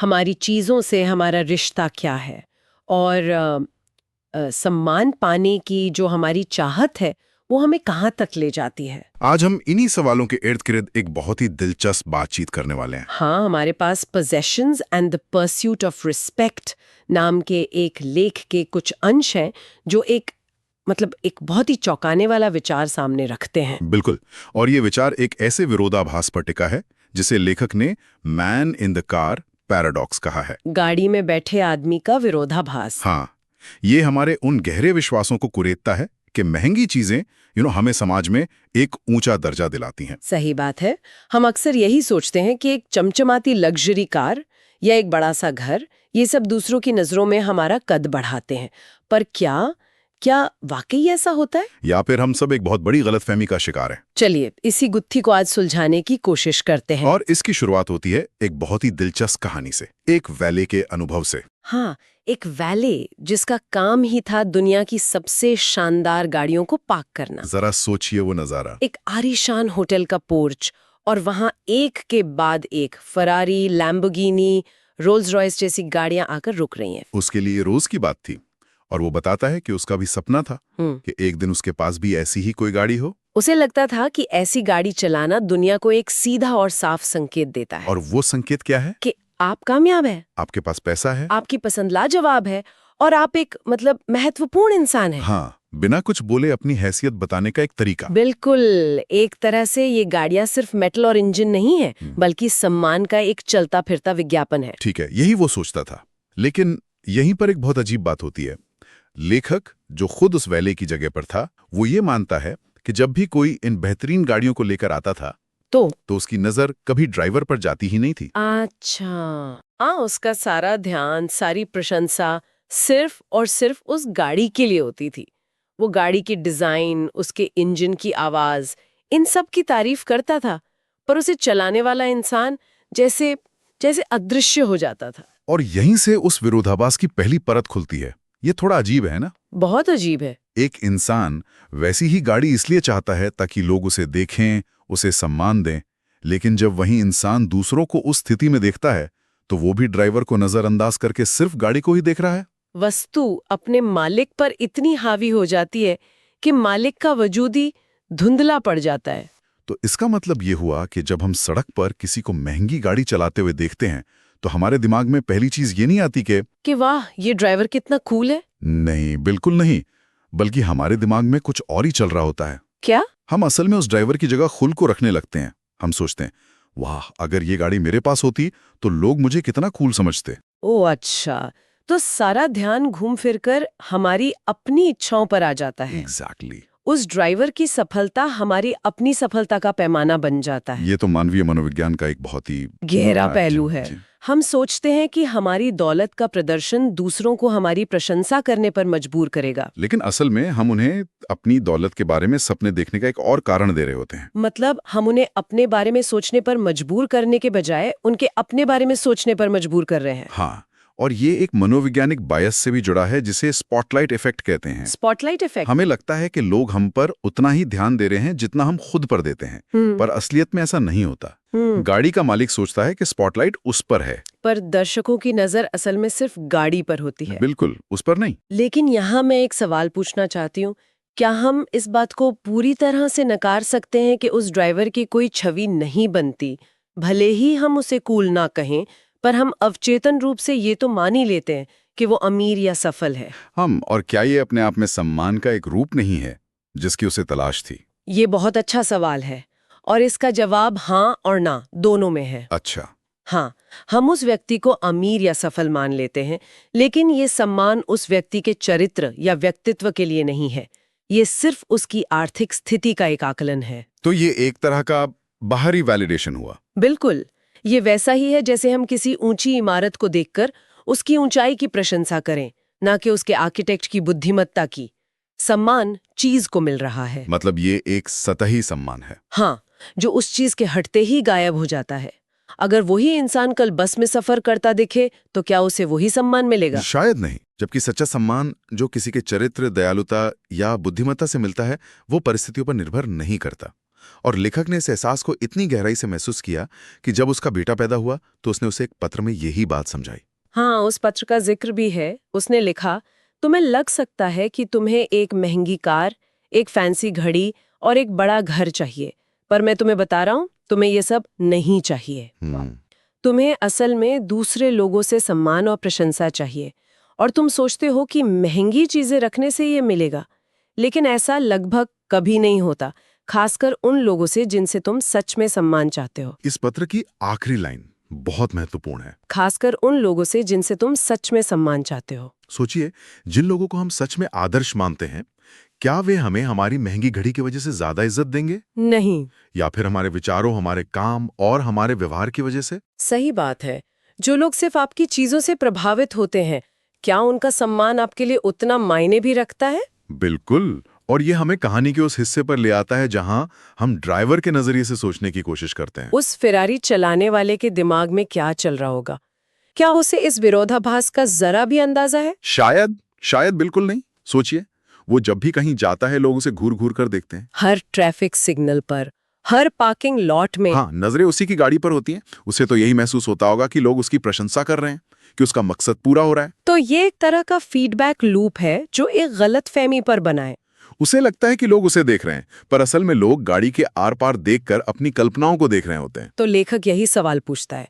हमारी चीज़ों से हमारा रिश्ता क्या है, और सम्मान पाने की जो हमारी चाहत है वो हमें कहाँ तक ले जाती है। आज हम इन्हीं सवालों के इर्द गिर्द एक बहुत ही दिलचस्प बातचीत करने वाले हैं। हाँ, हमारे पास possessions and the pursuit of respect नाम के एक लेख के कुछ अंश हैं जो एक बहुत ही चौंकाने वाला विचार सामने रखते हैं। बिल्कुल, और ये विचार एक ऐसे विरोधाभास पर टिका है जिसे लेखक ने man in the car paradox कहा है। गाड़ी में बैठे आदमी का विरोधाभास। हाँ, ये हमारे उन गहरे विश्वासों को कुरेदता है कि महंगी चीजें हमें समाज में एक ऊंचा दर्जा दिलाती हैं। सही बात है। हम अक्सर यही सोचते हैं कि एक चमचमाती लग्जरी कार या एक बड़ा सा घर, ये सब दूसरों की नजरों में हमारा कद बढ़ाते हैं। पर क्या वाकई ऐसा होता है, या फिर हम सब एक बहुत बड़ी गलतफहमी का शिकार हैं? चलिए इसी गुत्थी को आज सुलझाने की कोशिश करते हैं। और इसकी शुरुआत होती है एक बहुत ही दिलचस्प कहानी से, एक वैले के अनुभव से। हाँ, एक वैले जिसका काम ही था दुनिया की सबसे शानदार गाड़ियों को पार्क करना। जरा सोचिए वो नजारा। एक आलीशान होटल का पोर्च, और वहां एक के बाद एक फरारी, लैम्बोर्गिनी, रोल्स रॉयस जैसी गाड़ियां आकर रुक रही हैं। उसके लिए रोज की बात थी, और वो बताता है कि उसका भी सपना था कि एक दिन उसके पास भी ऐसी ही कोई गाड़ी हो। उसे लगता था कि ऐसी गाड़ी चलाना दुनिया को एक सीधा और साफ संकेत देता है। और वो संकेत क्या है? कि आप कामयाब हैं, आपके पास पैसा है, आपकी पसंद लाजवाब है, और आप एक महत्वपूर्ण इंसान हैं। हाँ, बिना कुछ बोले अपनी हैसियत बताने का एक तरीका। बिल्कुल, एक तरह से ये गाड़ियां सिर्फ मेटल और इंजन नहीं है, बल्कि सम्मान का एक चलता फिरता विज्ञापन है। ठीक है, यही वो सोचता था। लेकिन यहीं पर एक बहुत अजीब बात होती है। लेखक, जो खुद उस वैले की जगह पर था, वो ये मानता है कि जब भी कोई इन बेहतरीन गाड़ियों को लेकर आता था तो उसकी नजर कभी ड्राइवर पर जाती ही नहीं थी। अच्छा, उसका सारा ध्यान, सारी प्रशंसा सिर्फ और सिर्फ उस गाड़ी के लिए होती थी। वो गाड़ी की डिजाइन, उसके इंजन की आवाज, इन सब की तारीफ करता था, पर उसे चलाने वाला इंसान जैसे जैसे अदृश्य हो जाता था। और यहीं से उस विरोधाभास की पहली परत खुलती है। ये थोड़ा अजीब है ना? बहुत अजीब है। एक इंसान वैसी ही गाड़ी इसलिए चाहता है ताकि लोग उसे देखें, उसे सम्मान दें, लेकिन जब वही इंसान दूसरों को उस स्थिति में देखता है तो वो भी ड्राइवर को नजरअंदाज करके सिर्फ गाड़ी को ही देख रहा है। वस्तु अपने मालिक पर इतनी हावी हो जाती है कि मालिक का वजूद ही धुंधला पड़ जाता है। तो इसका मतलब ये हुआ कि जब हम सड़क पर किसी को महंगी गाड़ी चलाते हुए देखते हैं तो हमारे दिमाग में पहली चीज ये नहीं आती कि वाह, ये ड्राइवर कितना कूल है। नहीं, बिल्कुल नहीं, बल्कि हमारे दिमाग में कुछ और ही चल रहा होता है। क्या? हम असल में उस ड्राइवर की जगह खुद को रखने लगते हैं। हम सोचते हैं, वाह, अगर ये गाड़ी मेरे पास होती तो लोग मुझे कितना कूल समझते। ओह अच्छा, तो सारा ध्यान घूम फिरकर हमारी अपनी इच्छाओं पर आ जाता है। एग्जैक्टली। उस ड्राइवर की सफलता हमारी अपनी सफलता का पैमाना बन जाता है। ये तो मानवीय मनोविज्ञान का एक बहुत ही गहरा पहलू है। हम सोचते हैं कि हमारी दौलत का प्रदर्शन दूसरों को हमारी प्रशंसा करने पर मजबूर करेगा, लेकिन असल में हम उन्हें अपनी दौलत के बारे में सपने देखने का एक और कारण दे रहे होते हैं। हम उन्हें अपने बारे में सोचने पर मजबूर करने के बजाय उनके अपने बारे में सोचने पर मजबूर कर रहे हैं। हाँ, और ये एक मनोवैज्ञानिक बायस से भी जुड़ा है जिसे स्पॉटलाइट इफेक्ट कहते हैं। Spotlight effect? हमें लगता है कि लोग हम पर उतना ही ध्यान दे रहे हैं जितना हम खुद पर देते हैं, पर असलियत में ऐसा नहीं होता। गाड़ी का मालिक सोचता है कि स्पॉटलाइट उस पर है, पर दर्शकों की नजर असल में सिर्फ गाड़ी पर होती है। बिल्कुल, उस पर नहीं। लेकिन यहाँ मैं एक सवाल पूछना चाहती हूँ, क्या हम इस बात को पूरी तरह से नकार सकते हैं कि उस ड्राइवर की कोई छवि नहीं बनती? भले ही हम उसे कूल ना कहें, पर हम अवचेतन रूप से ये तो मान ही लेते हैं कि वो अमीर या सफल है। और क्या ये अपने आप में सम्मान का एक रूप नहीं है जिसकी उसे तलाश थी? ये बहुत अच्छा सवाल है, और इसका जवाब हाँ और ना दोनों में है। अच्छा। हाँ, हम उस व्यक्ति को अमीर या सफल मान लेते हैं, लेकिन ये सम्मान उस व्यक्ति के चरित्र या व्यक्तित्व के लिए नहीं है। ये सिर्फ उसकी आर्थिक स्थिति का एक आकलन है। तो ये एक तरह का बाहरी वैलिडेशन हुआ। बिल्कुल, ये वैसा ही है जैसे हम किसी ऊंची इमारत को देखकर उसकी ऊंचाई की प्रशंसा करें, ना कि उसके आर्किटेक्ट की बुद्धिमत्ता की। सम्मान चीज को मिल रहा है। मतलब ये एक सतही सम्मान है। हाँ, जो उस चीज के हटते ही गायब हो जाता है। अगर वही इंसान कल बस में सफर करता दिखे तो क्या उसे वही सम्मान मिलेगा? शायद नहीं। जबकि सच्चा सम्मान जो किसी के चरित्र, दयालुता या बुद्धिमत्ता से मिलता है, वो परिस्थितियों पर निर्भर नहीं करता। और लेखक ने इस एहसास को इतनी गहराई से महसूस किया कि जब उसका बेटा पैदा हुआ तो उसने उसे एक पत्र में यही बात समझाई। हाँ, उस पत्र का जिक्र भी है। उसने लिखा, तुम्हें लग सकता है कि तुम्हें एक महंगी कार, एक फैंसी घड़ी और एक बड़ा घर चाहिए, पर मैं तुम्हें बता रहा हूँ, तुम्हें ये सब नहीं चाहिए। तुम्हें असल में दूसरे लोगों से सम्मान और प्रशंसा चाहिए, और तुम सोचते हो कि महंगी चीजें रखने से ये मिलेगा, लेकिन ऐसा लगभग कभी नहीं होता, खासकर उन लोगों से जिनसे तुम सच में सम्मान चाहते हो। इस पत्र की आखिरी लाइन बहुत महत्वपूर्ण है। खासकर उन लोगों से जिनसे तुम सच में सम्मान चाहते हो। सोचिए, जिन लोगों को हम सच में आदर्श मानते हैं, क्या वे हमें हमारी महंगी घड़ी की वजह से ज्यादा इज्जत देंगे? नहीं। या फिर हमारे विचारों, हमारे काम और हमारे व्यवहार की वजह से? सही बात है। जो लोग सिर्फ आपकी चीजों से प्रभावित होते हैं, क्या उनका सम्मान आपके लिए उतना मायने भी रखता है? बिल्कुल। और ये हमें कहानी के उस हिस्से पर ले आता है जहां हम ड्राइवर के नजरिए से सोचने की कोशिश करते हैं। उस फेरारी चलाने वाले के दिमाग में क्या चल रहा होगा? क्या उसे इस विरोधाभास का जरा भी अंदाजा है? शायद बिल्कुल नहीं। सोचिए, वो जब भी कहीं जाता है लोग उसे घूर घूर कर देखते हैं। हर ट्रैफिक सिग्नल पर, हर पार्किंग लॉट में। हाँ, नजरें उसी की गाड़ी पर होती हैं। उसे तो यही महसूस होता होगा कि लोग उसकी प्रशंसा कर रहे हैं, कि उसका मकसद पूरा हो रहा है। तो ये एक तरह का फीडबैक लूप है जो एक गलत फहमी पर बना है। उसे लगता है कि लोग उसे देख रहे हैं, पर असल में लोग गाड़ी के आर पार देखकर अपनी कल्पनाओं को देख रहे होते हैं। तो लेखक यही सवाल पूछता है,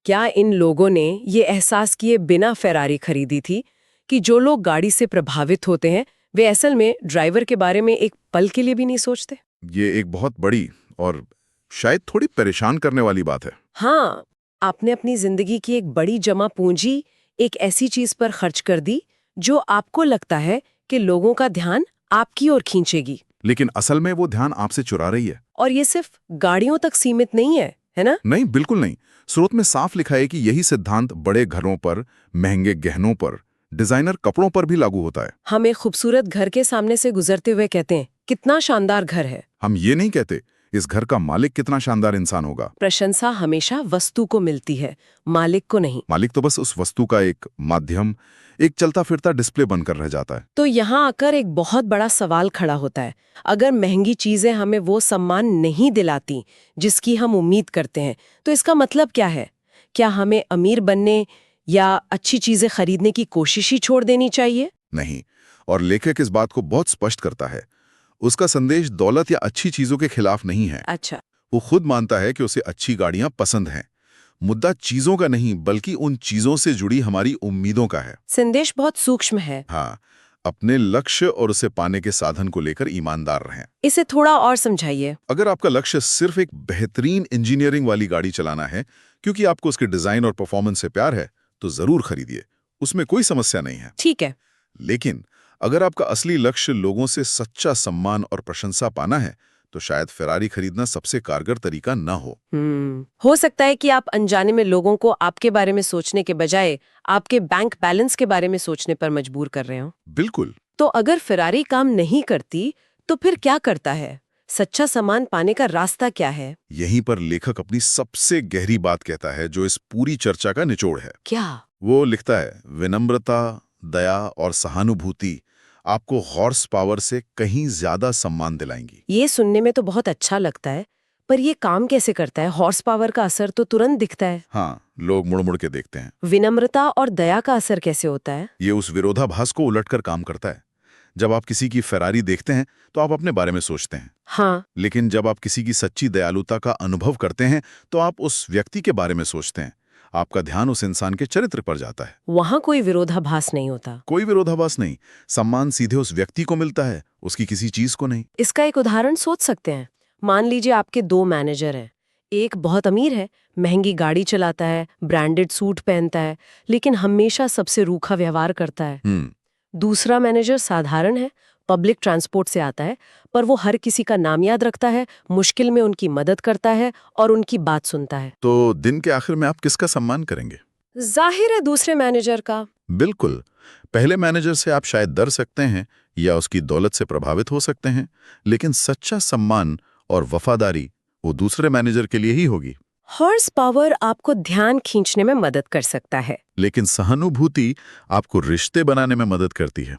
क्या इन लोगों ने ये एहसास किए बिना फेरारी खरीदी थी कि जो लोग गाड़ी से प्रभावित होते हैं वे असल में ड्राइवर के बारे में एक पल के लिए भी नहीं सोचते? ये एक बहुत बड़ी और शायद थोड़ी परेशान करने वाली बात है। हाँ, आपने अपनी जिंदगी की एक बड़ी जमा पूंजी एक ऐसी चीज पर खर्च कर दी जो आपको लगता है कि लोगों का ध्यान आपकी ओर खींचेगी, लेकिन असल में वो ध्यान आपसे चुरा रही है। और ये सिर्फ गाड़ियों तक सीमित नहीं है ना? नहीं, बिल्कुल नहीं। स्रोत में साफ लिखा है कि यही सिद्धांत बड़े घरों पर, महंगे गहनों पर, डिजाइनर कपड़ों पर भी लागू होता है। हम एक खूबसूरत घर के सामने से गुजरते हुए कहते हैं, कितना शानदार घर है। हम ये नहीं कहते, इस घर का मालिक कितना शानदार इंसान होगा। प्रशंसा हमेशा वस्तु को मिलती है, मालिक को नहीं। मालिक तो बस उस वस्तु का एक माध्यम, एक चलता फिरता डिस्प्ले बनकर रह जाता है। तो यहाँ आकर एक बहुत बड़ा सवाल खड़ा होता है। अगर महंगी चीजें हमें वो सम्मान नहीं दिलाती जिसकी हम उम्मीद करते हैं, तो इसका मतलब क्या है? क्या हमें अमीर बनने या अच्छी चीजें खरीदने की कोशिश ही छोड़ देनी चाहिए? नहीं, और लेखक इस बात को बहुत स्पष्ट करता है। उसका संदेश दौलत या अच्छी चीजों के खिलाफ नहीं है। अच्छा। वो खुद मानता है कि उसे अच्छी गाड़ियां पसंद हैं। मुद्दा चीजों का नहीं, बल्कि उन चीजों से जुड़ी हमारी उम्मीदों का है। संदेश बहुत सूक्ष्म है। हाँ, अपने लक्ष्य और उसे पाने के साधन को लेकर ईमानदार रहें। इसे थोड़ा और समझाइए। अगर आपका लक्ष्य सिर्फ एक बेहतरीन इंजीनियरिंग वाली गाड़ी चलाना है, क्योंकि आपको उसके डिजाइन और परफॉर्मेंस से प्यार है, तो जरूर खरीदिए, उसमें कोई समस्या नहीं है। ठीक है। लेकिन अगर आपका असली लक्ष्य लोगों से सच्चा सम्मान और प्रशंसा पाना है, तो शायद फेरारी खरीदना सबसे कारगर तरीका न हो। हो सकता है कि आप अनजाने में लोगों को आपके बारे में सोचने के बजाय आपके बैंक बैलेंस के बारे में सोचने पर मजबूर कर रहे हो। बिल्कुल। तो अगर फेरारी काम नहीं करती, तो फिर क्या करता है? सच्चा सम्मान पाने का रास्ता क्या है? यहीं पर लेखक अपनी सबसे गहरी बात कहता है, जो इस पूरी चर्चा का निचोड़ है। क्या? वो लिखता है, विनम्रता, दया और सहानुभूति आपको हॉर्स पावर से कहीं ज्यादा सम्मान दिलाएंगी। ये सुनने में तो बहुत अच्छा लगता है, पर ये काम कैसे करता है? हॉर्स पावर का असर तो तुरंत दिखता है। हाँ, लोग मुड़ मुड़ के देखते हैं। विनम्रता और दया का असर कैसे होता है? ये उस विरोधाभास को उलटकर काम करता है। जब आप किसी की फेरारी देखते हैं तो आप अपने बारे में सोचते हैं। हाँ। लेकिन जब आप किसी की सच्ची दयालुता का अनुभव करते हैं तो आप उस व्यक्ति के बारे में सोचते हैं। आपका ध्यान उस इंसान के चरित्र पर जाता है। वहाँ कोई विरोधाभास नहीं होता। कोई विरोधाभास नहीं। सम्मान सीधे उस व्यक्ति को मिलता है, उसकी किसी चीज को नहीं। इसका एक उदाहरण सोच सकते हैं। मान लीजिए आपके 2 मैनेजर हैं। एक बहुत अमीर है, महंगी गाड़ी चलाता है, ब्रांडेड सूट पहनता है, लेकिन हमेशा सबसे रूखा व्यवहार करता है। दूसरा मैनेजर साधारण है, पब्लिक ट्रांसपोर्ट से आता है, पर वो हर किसी का नाम याद रखता है, मुश्किल में उनकी मदद करता है और उनकी बात सुनता है। तो दिन के आखिर में आप किसका सम्मान करेंगे? जाहिर है दूसरे मैनेजर का। बिल्कुल। पहले मैनेजर से आप शायद डर सकते हैं या उसकी दौलत से प्रभावित हो सकते हैं, लेकिन सच्चा सम्मान और वफादारी वो दूसरे मैनेजर के लिए ही होगी। हॉर्स पावर आपको ध्यान खींचने में मदद कर सकता है, लेकिन सहानुभूति आपको रिश्ते बनाने में मदद करती है,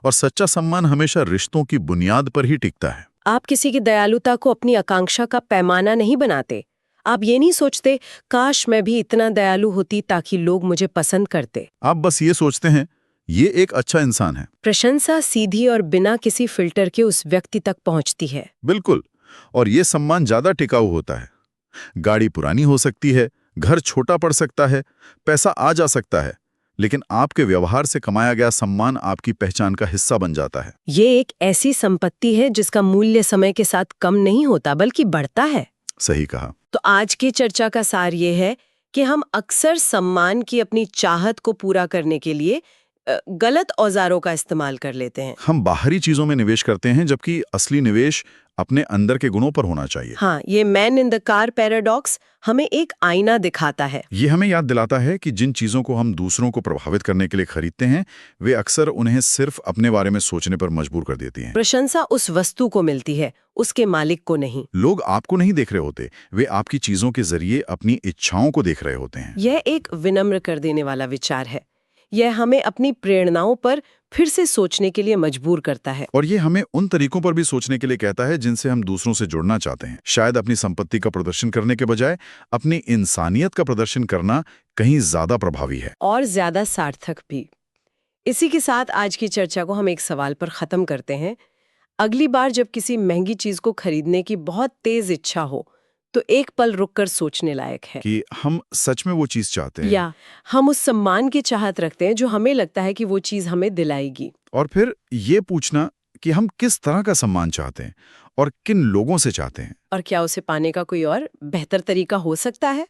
और सच्चा सम्मान हमेशा रिश्तों की बुनियाद पर ही टिकता है। आप किसी की दयालुता को अपनी आकांक्षा का पैमाना नहीं बनाते। आप ये नहीं सोचते काश मैं भी इतना दयालु होती ताकि लोग मुझे पसंद करते। आप बस ये सोचते हैं ये एक अच्छा इंसान है। प्रशंसा सीधी और बिना किसी फिल्टर के उस व्यक्ति तक पहुंचती है। बिल्कुल। और ये सम्मान ज्यादा टिकाऊ होता है। गाड़ी पुरानी हो सकती है, घर छोटा पड़ सकता है, पैसा आ जा सकता है, लेकिन आपके व्यवहार से कमाया गया सम्मान आपकी पहचान का हिस्सा बन जाता है। ये एक ऐसी संपत्ति है जिसका मूल्य समय के साथ कम नहीं होता बल्कि बढ़ता है। सही कहा। तो आज की चर्चा का सार ये है कि हम अक्सर सम्मान की अपनी चाहत को पूरा करने के लिए गलत औजारों का इस्तेमाल कर लेते हैं। हम बाहरी चीजों में निवेश करते हैं जबकि असली निवेश अपने अंदर के गुणों पर होना चाहिए। हाँ, ये man in the car paradox हमें एक आईना दिखाता है। ये हमें याद दिलाता है कि जिन चीजों को हम दूसरों को प्रभावित करने के लिए खरीदते हैं वे अक्सर उन्हें सिर्फ अपने बारे में सोचने पर मजबूर कर देती हैं। प्रशंसा उस वस्तु को मिलती है, उसके मालिक को नहीं। लोग आपको नहीं देख रहे होते, वे आपकी चीजों के जरिए अपनी इच्छाओं को देख रहे होते हैं। यह एक विनम्र कर देने वाला विचार है। यह हमें अपनी प्रेरणाओं पर फिर से सोचने के लिए मजबूर करता है। और ये हमें उन तरीकों पर भी सोचने के लिए कहता है जिनसे हम दूसरों से जुड़ना चाहते हैं। शायद अपनी संपत्ति का प्रदर्शन करने के बजाय अपनी इंसानियत का प्रदर्शन करना कहीं ज्यादा प्रभावी है और ज्यादा सार्थक भी। इसी के साथ आज की चर्चा को हम एक सवाल पर खत्म करते हैं। अगली बार जब किसी महंगी चीज को खरीदने की बहुत तेज इच्छा हो तो एक पल रुककर सोचने लायक है कि हम सच में वो चीज चाहते हैं या हम उस सम्मान की चाहत रखते हैं जो हमें लगता है कि वो चीज हमें दिलाएगी। और फिर ये पूछना कि हम किस तरह का सम्मान चाहते हैं और किन लोगों से चाहते हैं। और क्या उसे पाने का कोई और बेहतर तरीका हो सकता है।